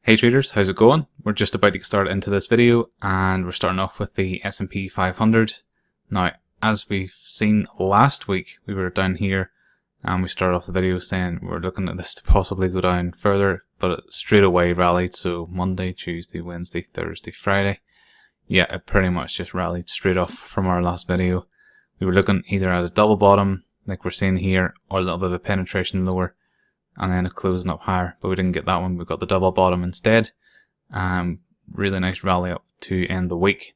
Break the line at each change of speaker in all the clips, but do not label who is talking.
Hey traders, how's it going? We're just about to get started into this video and we're starting off with the S&P 500. Now, as we've seen last week, we were down here and we started off the video saying we're looking at this to possibly go down further, but it straight away rallied. So Monday, Tuesday, Wednesday, Thursday, Friday. Yeah, it pretty much just rallied straight off from our last video. We were looking either at a double bottom, like we're seeing here, or a little bit of a penetration lower, and then a closing up higher, but we didn't get that one. We got the double bottom instead. Really nice rally up to end the week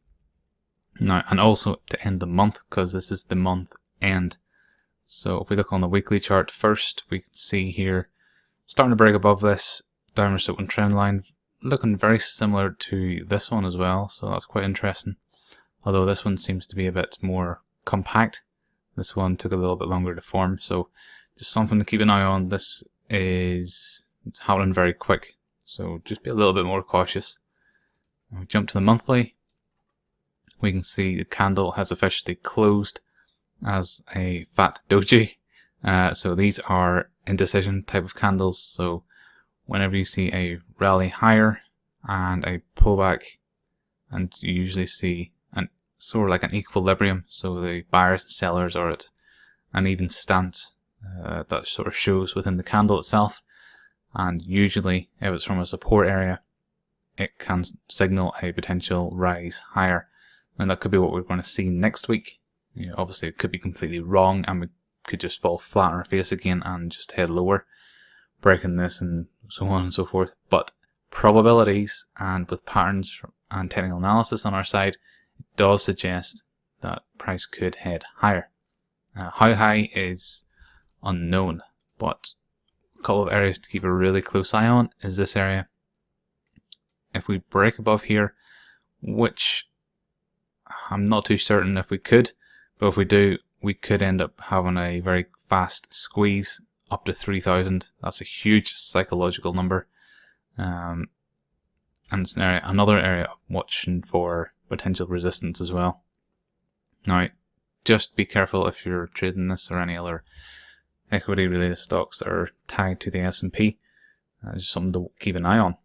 now, and also to end the month, because this is the month end. So if we look on the weekly chart first, we can see here starting to break above this downward sloping trend line, looking very similar to this one as well, so that's quite interesting. Although this one seems to be a bit more compact, this one took a little bit longer to form, so just something to keep an eye on. It's happening very quick, so just be a little bit more cautious. When we jump to the monthly, we can see the candle has officially closed as a fat doji. So these are indecision type of candles, so whenever you see a rally higher and a pullback, and you usually see sort of like an equilibrium, so the buyers and sellers are at an even stance. That sort of shows within the candle itself, and usually if it's from a support area, it can signal a potential rise higher, and that could be what we're going to see next week. Obviously it could be completely wrong and we could just fall flat on our face again and just head lower, breaking this and so on and so forth. But probabilities and with patterns and technical analysis on our side, it does suggest that price could head higher. How high is unknown, but a couple of areas to keep a really close eye on is this area. If we break above here, which I'm not too certain if we could, but if we do, we could end up having a very fast squeeze up to 3,000. That's a huge psychological number, and it's another area of watching for potential resistance as well. Now, just be careful if you're trading this or any other equity related stocks that are tagged to the S&P. Just something to keep an eye on.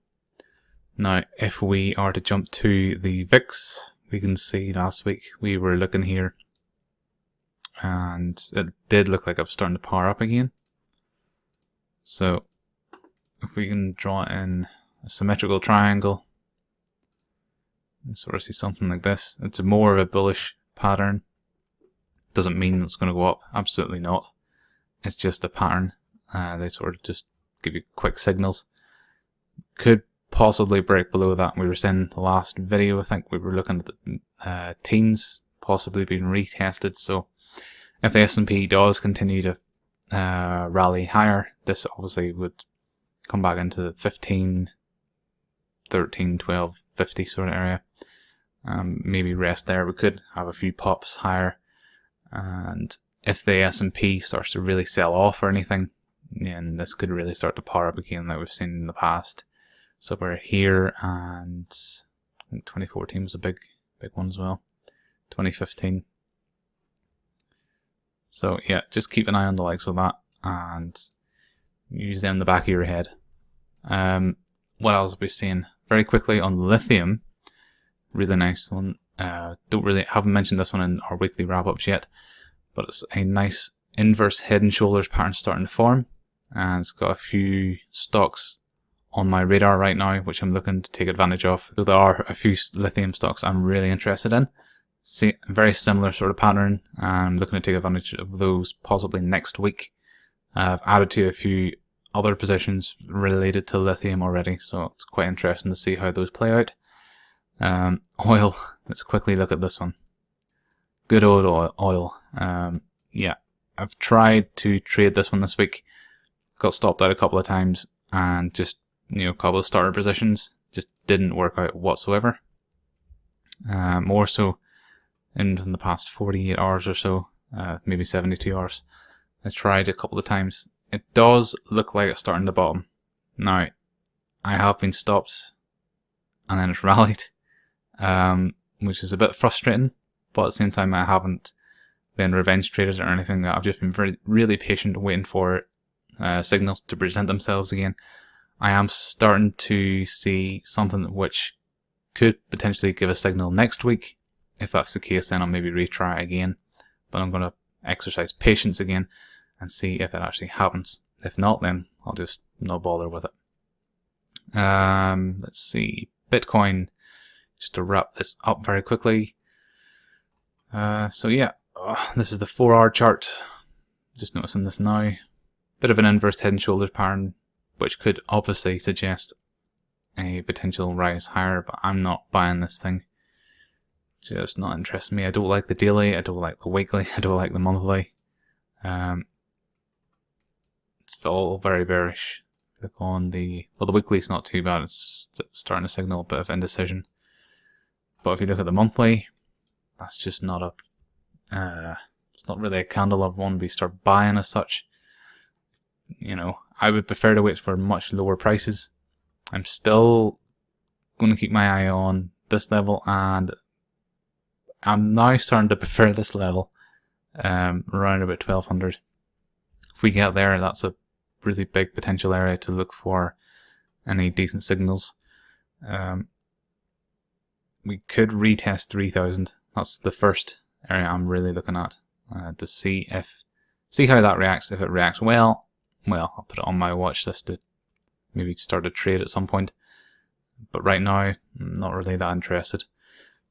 Now, if we are to jump to the VIX, we can see last week we were looking here and it did look like it was starting to power up again. So if we can draw in a symmetrical triangle and sort of see something like this, it's more of a bullish pattern. Doesn't mean it's going to go up, absolutely not. It's just a pattern. They sort of just give you quick signals. Could possibly break below that. We were saying the last video, I think we were looking at the teens possibly being retested. So if the S&P does continue to rally higher, this obviously would come back into the 15, 13, 12, 50 sort of area. Maybe rest there. We could have a few pops higher, and if the S&P starts to really sell off or anything, then this could really start to power up again like we've seen in the past. So we're here, and I think 2014 was a big one as well. 2015. So yeah, just keep an eye on the likes of that and use them in the back of your head. What else are we seeing? Very quickly on lithium, really nice one. Haven't mentioned this one in our weekly wrap-ups yet, but it's a nice inverse head and shoulders pattern starting to form, and it's got a few stocks on my radar right now which I'm looking to take advantage of. Though there are a few lithium stocks I'm really interested in. See, very similar sort of pattern, and I'm looking to take advantage of those possibly next week. I've added to a few other positions related to lithium already, so it's quite interesting to see how those play out. Oil, let's quickly look at this one. Good old oil. Yeah, I've tried to trade this one this week, got stopped out a couple of times, and just a couple of starter positions just didn't work out whatsoever. More so in the past 48 hours or so, maybe 72 hours. I tried a couple of times. It does look like it's starting to bottom. Now, I have been stopped and then it's rallied, which is a bit frustrating, but at the same time I haven't been revenge traded or anything. I've just been really patient waiting for signals to present themselves again, I am starting to see something which could potentially give a signal next week. If that's the case, then I'll maybe retry it again. But I'm going to exercise patience again and see if it actually happens. If not, then I'll just no bother with it. Let's see, Bitcoin, just to wrap this up very quickly. So yeah, this is the 4-hour chart. Just noticing this now. Bit of an inverse head and shoulders pattern, which could obviously suggest a potential rise higher, but I'm not buying this thing. Just not interesting me. I don't like the daily, I don't like the weekly, I don't like the monthly. It's all very bearish. Click on the weekly is not too bad. It's starting to signal a bit of indecision. But if you look at the monthly, that's just not a it's not really a candle I want to be start buying as such. You know, I would prefer to wait for much lower prices. I'm still going to keep my eye on this level, and I'm now starting to prefer this level around about 1200. If we get there, that's a really big potential area to look for any decent signals. We could retest 3000. That's the first area I'm really looking at to see how that reacts. If it reacts well, I'll put it on my watch list to maybe start a trade at some point. But right now, I'm not really that interested.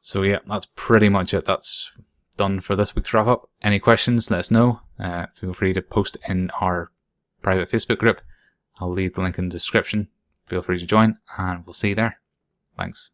So yeah, that's pretty much it. That's done for this week's wrap up. Any questions, let us know. Feel free to post in our private Facebook group. I'll leave the link in the description. Feel free to join, and we'll see you there. Thanks.